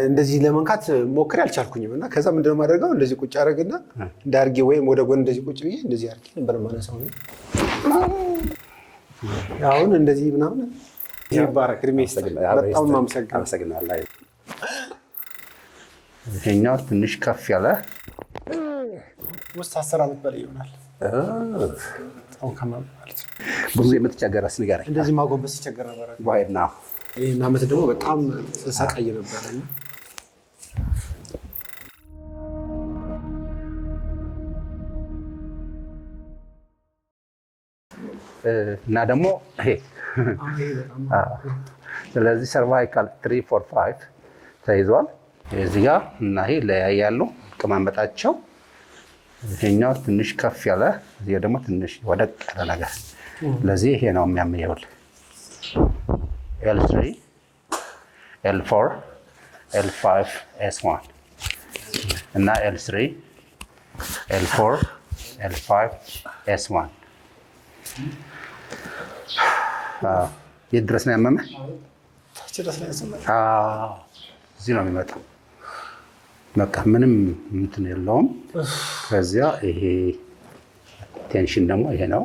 እንደዚህ ለመንካት ሞክሬ አልቻልኩኝም እና ከዛ ምንድነው ማድረገው እንደዚህ ቁጭ አደረግና እንዳርጌ ወይም ወደ ጎን እንደዚህ ቁጭ ብዬ እንደዚህ አርጌ ነበር ማነሳው ነው አሁን እንደዚህ ምናምን ይባረክ እድሜ ይስጥልኝ በጣም አመሰግናለሁ ይሄኛው ትንሽ ከፍ ያለ ውስጥ 10 ዓመት በላይ ይሆናል አሁን ከማለት ብዙ የምትቸገረስ ንገረኝ እንደዚህ ማጎንበስ ይቸገር ነበር ዋይና ይሄን አመት ደግሞ በጣም ተሰቃየ ነበር እና ደግሞ ይሄ ስለዚህ ሰርቫይካል 3 4 5 ተይዟል እዚህ ጋር እና ይሄ ለያያሉ ከማመጣቸው ይሄኛው ትንሽ ከፍ ያለ እዚህ ደግሞ ትንሽ ወደቅ ያለ ነገር ለዚህ ይሄ ነው የሚያመየው L3 L4 L5 S1 እና L3 L4 L5 S1 የት ድረስ ነው ያመመህ? እዚህ ነው የሚመጣው በቃ ምንም እንትን የለውም ከዚያ ይሄ ቴንሽን ደግሞ ይሄ ነው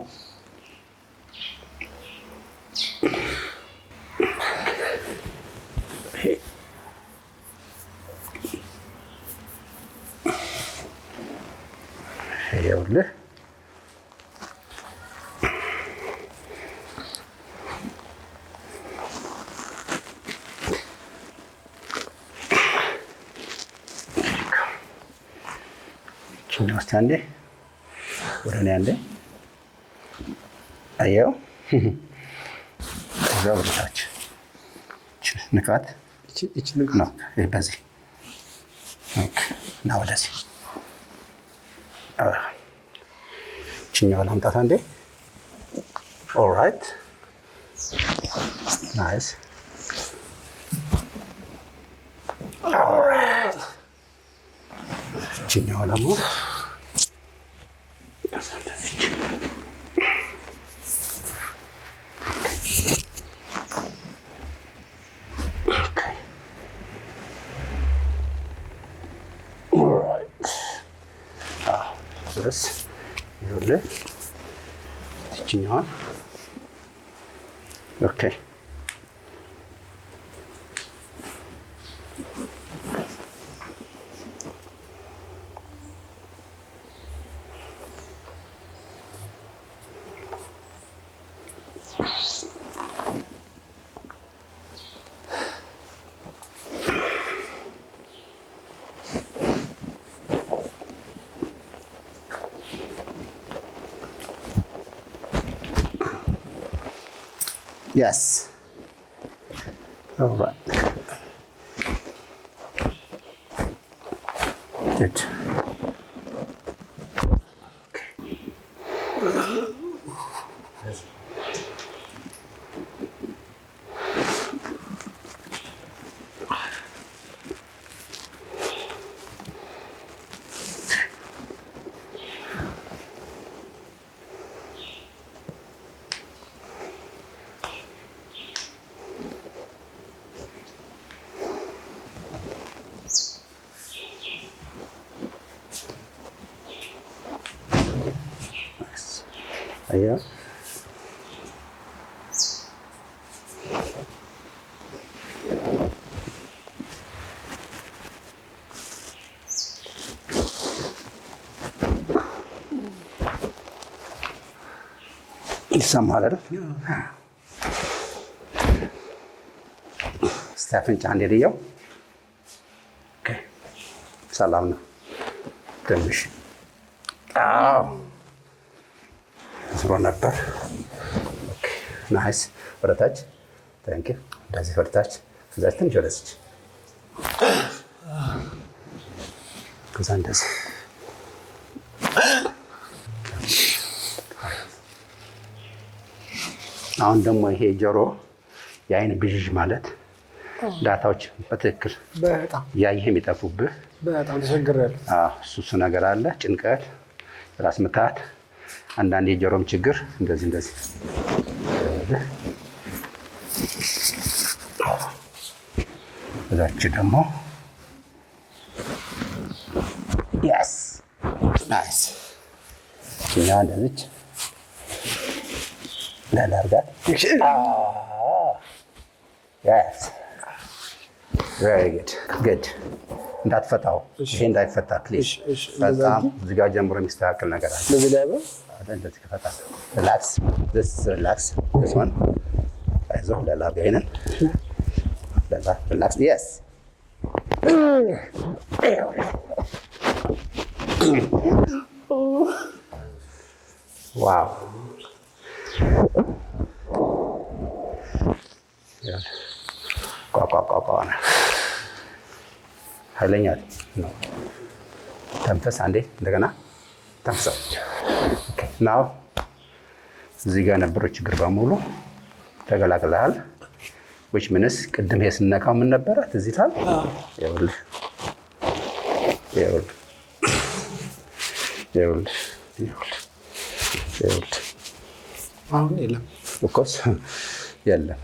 ይኸውልህ እስኪ አንዴ ወደ እኔ አንዴ አየው እዛ ወደታች ንካት እቺ ንካት ነው በዚህ እና ወደዚህ እችኛዋ ላምጣት አንዴ ኦልራይት ናይስ ኦልራይት እችኛዋ ደግሞ ድረስ ይኸውልህ ይችኛዋን ኦኬ Yes. All right. Good. Ayo. ይሰማል አይደል? ስታፍን ጫንዴ ልየው። ኦኬ ሰላም ነው። ትንሽ ዝሮ ነበር። ኦኬ ናይስ። ወደታች ታንክ ዩ። እንደዚህ ወደታች ከዛች ትንሽ ወደዚህ ከዛ እንደዚህ አሁን ደግሞ ይሄ ጆሮ የአይን ብዥ ማለት ዳታዎች በትክክል በጣም ያየህ የሚጠፉብህ በጣም ተቸግሬያለሁ። እሱ ነገር አለ። ጭንቀት፣ ራስ ምታት፣ አንዳንድ የጆሮም ችግር እንደዚህ እዛች ደግሞ yes nice እኛ እንደዚች ለላርጋት yes very good እንዳትፈታው ይሄ እንዳይፈታ ፕሊዝ በጣም እዚህ ጋር ጀምሮ የሚስተካከል ነገር አለ ለዚህ ላይ ነው እንደዚህ ከፈታ relax this one አይዞህ ለላርጋ ይሄንን relax yes wow ቋቋቋቋ ኃይለኛ ነው። ተንፈስ አንዴ እንደገና ተንፈስ። ናው እዚህ ጋር ነበረው ችግር በሙሉ ተገላግለሃል። which means ቅድም ስነካው ምን ነበረ ትዝ ይላል? ይኸውልህ አሁን የለም of course የለም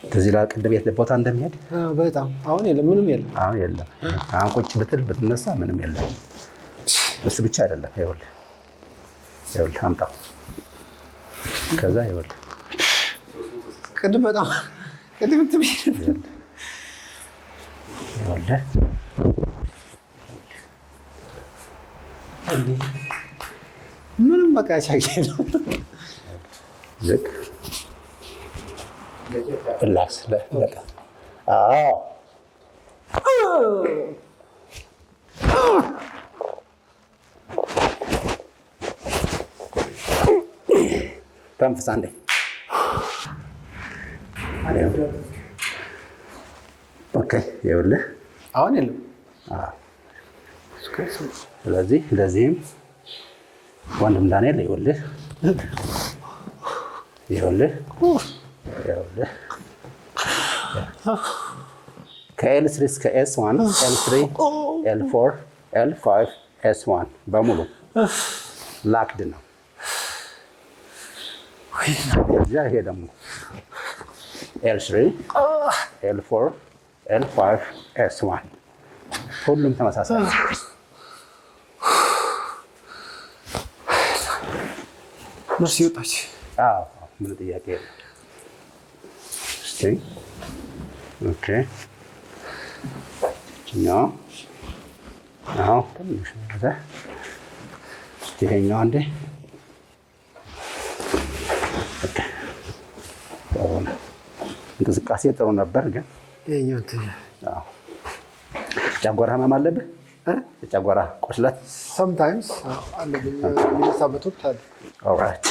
ትዝ ይላል ቅድም የት ቦታ እንደሚሄድ በጣም አሁን የለም ምንም የለም አሁን የለም አሁን ቁጭ ብትል ብትነሳ ምንም የለም እሱ ብቻ አይደለም ይኸውልህ አምጣው ከዛ ይኸውልህ ቅድም በጣም ቅድም ትብይ ይኸውልህ ምንም በቃ ቻይ ነው ዝቅ ሪላክስ ለቃ አዎ ተንፍስ አንዴ ኦኬ ይኸውልህ አሁን የለም ስለዚህ ለዚህም ወንድም ዳንኤል ይኸውልህ ከኤል3 እስከ ኤስ1 ኤል3 ኤል4 ኤል5 ኤስ1 በሙሉ ላክድ ነው። ይሄ ደግሞ ኤል3 ኤል4 ኤል5 ኤስ1 ሁሉም ተመሳሳይ ነርስ ይወጣች። አዎ ምን ጥያቄ የለም። እስቲ ኦኬ ነው አዎ ትንሽ ነው። ይሄኛው አንዴ እንቅስቃሴ ጥሩ ነበር ግን ይሄኛው አዎ ጨጓራ ህመም አለብህ? የጨጓራ ቁስለት sometimes አለብኝ የሚነሳበት ወቅት አለ። ኦልራይት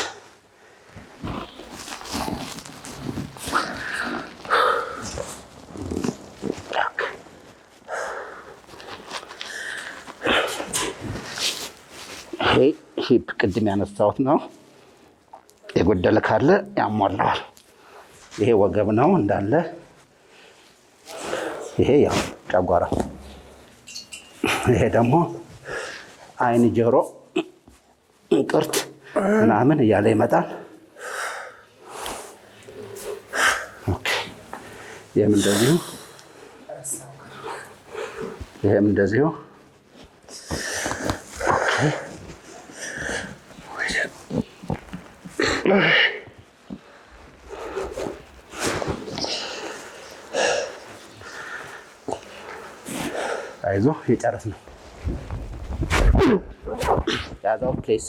ሂፕ ቅድም ያነሳሁት ነው። የጎደለ ካለ ያሟላዋል። ይሄ ወገብ ነው እንዳለ። ይሄ ያው ጨጓራ፣ ይሄ ደግሞ አይን፣ ጆሮ፣ እንቅርት ምናምን እያለ ይመጣል። ኦኬ ይሄም እንደዚሁ፣ ይሄም እንደዚሁ። አይዞህ የጨረስ ነው። ያዛው ፕሌስ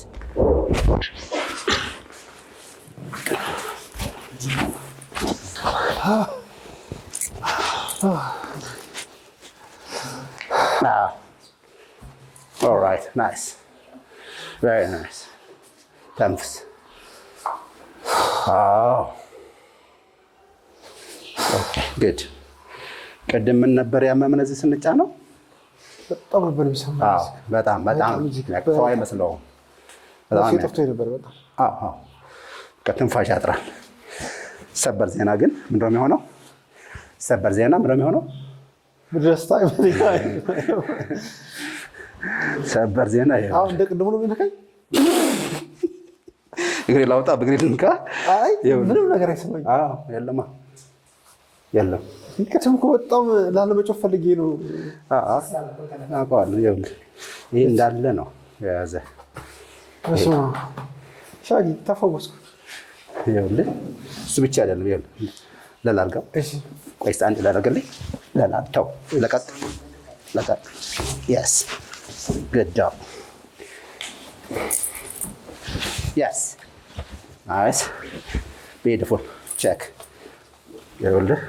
ኦልራይት ናይስ ቬሪ ናይስ ተንፍስ። ጉድ። ቅድም ምን ነበር ያመመን እዚህ ስንጫነው? በጣም ነበር የሚሰማው። በጣም ሰው አይመስለውም። በጣም ጠፍቶኝ ነበር በጣም። ትንፋሽ ያጥራል። ሰበር ዜና ግን ምንድን ነው የሚሆነው? ሰበር ዜና ምንድን ነው የሚሆነው? ደስታ ሰበር ዜና አሁን እንደ ቅድሙ ነው የሚነካኝ። እግሬ ላውጣ በእግሬ ልንካ። ምንም ነገር አይሰማኝም። የለማ የለም ይከተም እኮ በጣም ላለመጮህ ፈልጌ ነው። አውቀዋለሁ። ይኸውልህ ይሄ እንዳለ ነው የያዘ። ሻጊ ተፈወስኩ። ይኸውልህ እሱ ብቻ አይደለም። ይኸውልህ ለላርጋው ቆይ እስኪ አንድ ላደርግልኝ። ለላተው ለቀጥ yes good job yes nice beautiful check ይኸውልህ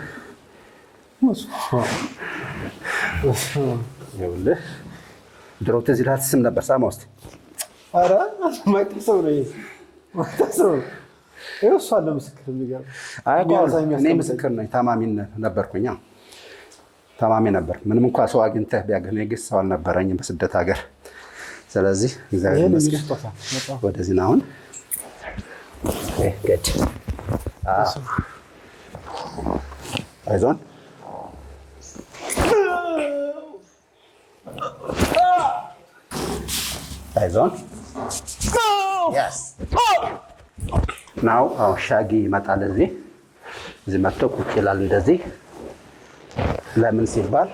ይኸውልህ ድሮ ትዝ ይልሃል ስም ነበር ሳማ ውስጥ ኧረ ማይታሰብ ነው ማይታሰብ ነው። ይኸው እሱ አለ ምስክር የሚገርም እኔ ምስክር ነኝ። ታማሚ ነበርኩኝ። ታማሚ ነበር። ምንም እንኳ ሰው አግኝተህ ቢያገኝ ግን ሰው አልነበረኝም በስደት ሀገር። ስለዚህ እግዚአብሔር ይመስገን ወደዚህ ነው አሁን። good አይዞን አይዞን yes ናው ሻጊ ይመጣል። እዚህ መጥቶ ቁጭ ይላል እንደዚህ። ለምን ሲባል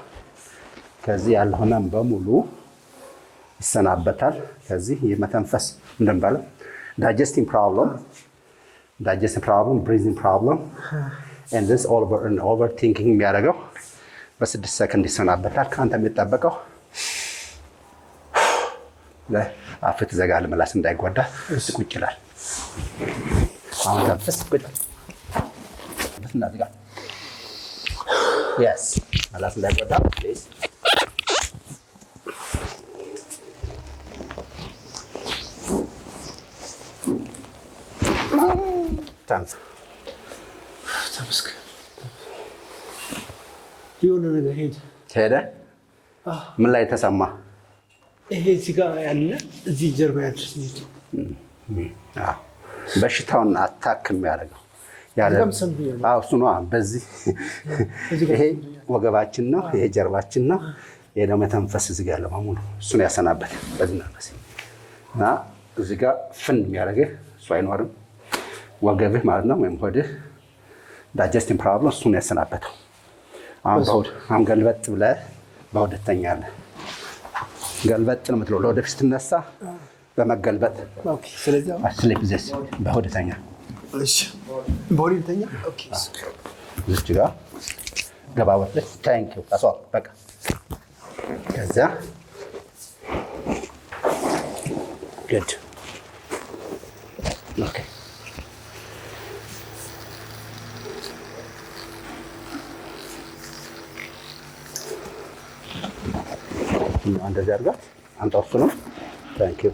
ከዚህ ያልሆነም በሙሉ ይሰናበታል። ከዚህ የመተንፈስ እንደምባለው digesting problem, breathing problem and this overthinking የሚያደርገው በ6 ሰከንድ ይሰናበታል። ከአንተ የሚጠበቀው ለአፍ ትዘጋለህ፣ ምላስ እንዳይጎዳ ቁጭ ይላል። አሁን ተንፈስ ቁጭ yes ምላስ እንዳይጎዳ please ተመስገን። የሆነ ነገር ሄደ። ምን ላይ ተሰማ? ይሄ እዚህ ጋር ያለ እዚህ ጀርባ ያለ በሽታውን አታክ የሚያደርገው እሱ ነው። በዚህ ይሄ ወገባችን ነው፣ ይሄ ጀርባችን ነው። ይሄ ደግሞ መተንፈስ እዚህ ጋር ያለው በሙሉ እሱን ያሰናበት። በዚህ ነው እና እዚህ ጋር ፍን የሚያደርግህ እሱ አይኖርም። ወገብህ ማለት ነው ወይም ሆድህ ዳይጀስቲንግ ፕሮብለም እሱን ያሰናበተው። አሁን ገልበጥ ብለህ በሆድህ ትተኛለህ። ገልበጥ ነው የምትለው ለወደፊት ስትነሳ በመገልበጥ ስሊፕ ዚስ በሆድህ ተኛ። በሆድህ ተኛ። እዚች ጋር ገባ ወጥተህ ታንኪው ካሷ በቃ ከዚያ good okay እንደዚህ አድርጋት አንተ እሱ ነው። ታንኪዩ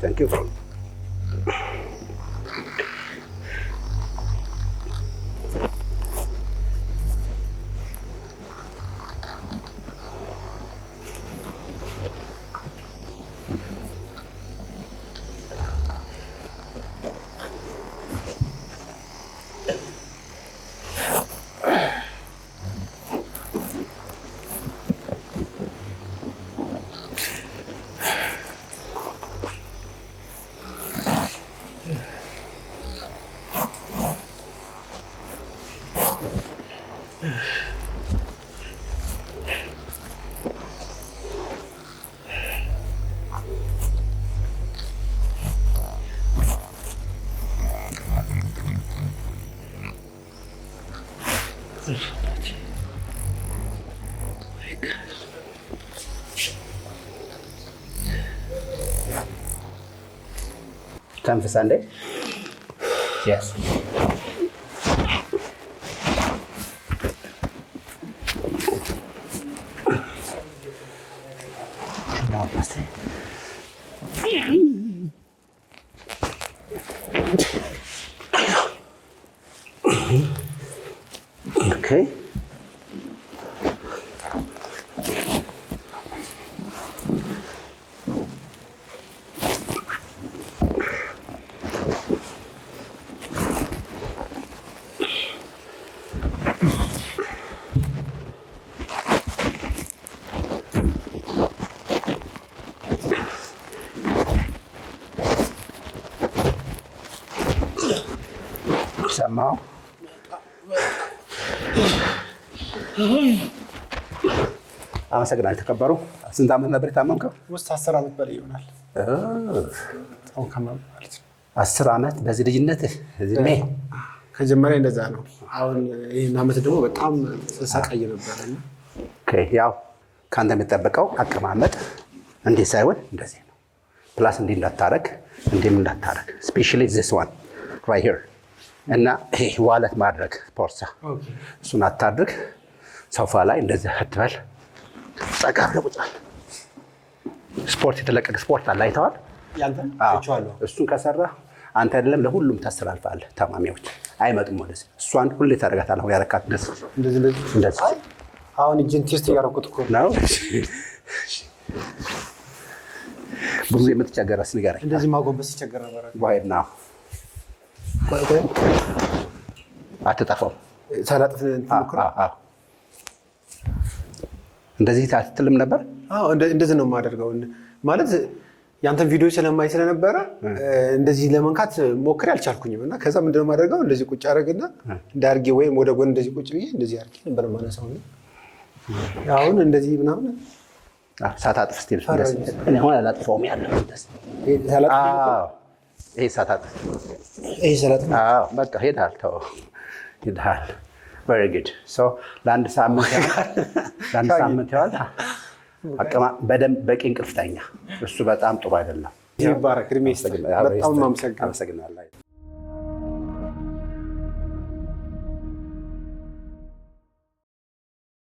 ተንፍሳ እንዴ yes okay ሰማው አመሰግናለሁ። የተከበሩ ስንት ዓመት ነበር የታመምከው? ውስጥ 10 ዓመት በላይ ይሆናል። አሁን ከማም ማለት ነው 10 ዓመት በዚህ ልጅነትህ እድሜ ከጀመሪያ እንደዛ ነው። አሁን ይሄን ዓመት ደግሞ በጣም ተሰቃየ ነበር። ኦኬ ያው ካንተ የሚጠበቀው አቀማመጥ እንዲህ ሳይሆን እንደዚህ ነው። ፕላስ እንዲህ እንዳታረግ እንዲህም እንዳታረግ ስፔሻሊ this one right here እና ይሄ ዋለት ማድረግ ፖርሳ እሱን አታድርግ። ሶፋ ላይ እንደዚህ አትበል። ጸጋ ብለውጣል። ስፖርት የተለቀቀ ስፖርት አለ አይተዋል? ያንተ አይቼዋለሁ። እሱን ከሰራ አንተ አይደለም ለሁሉም ታስተላልፋለህ። ታማሚዎች አይመጡም ወደዚህ። እሷን ሁሌ ታደርጋታለህ። ያረካት እንደዚህ አሁን እጅን ቴስት እያደረኩት እኮ ነው። ብዙ የምትቸገረስ ንገረኝ። እንደዚህ ማጎንበስ ይቸገር ነበር። ዋይድ ነው። ቆይ አትጠፋው። ሳላጥፍ እንትምክራ እንደዚህ አትልም ነበር? አዎ እንደዚህ ነው የማደርገው። ማለት ያንተን ቪዲዮ ስለማይ ስለነበረ እንደዚህ ለመንካት ሞክሬ አልቻልኩኝም እና ከዛ ምንድነው የማደርገው እንደዚህ ቁጭ አደረግና እንዳርጌ ወይም ወደ ጎን እንደዚህ ቁጭ ብዬ እንደዚህ አድርጌ ነበር ማነሳው። አሁን እንደዚህ ምናምን ሳታጥፍ ስቲል እኔ አሁን አላጥፈውም ያለው ይሄ ሳታጥፍ ይሄ ሰላት በቃ ሄዳል። ተው ሄዳል። very good so ለአንድ ሳምንት ያህል በደንብ በቂ እንቅልፍ ተኛ። እሱ በጣም ጥሩ አይደለም። ይባረክ እድሜ ይስጥ። በጣም አመሰግናለሁ።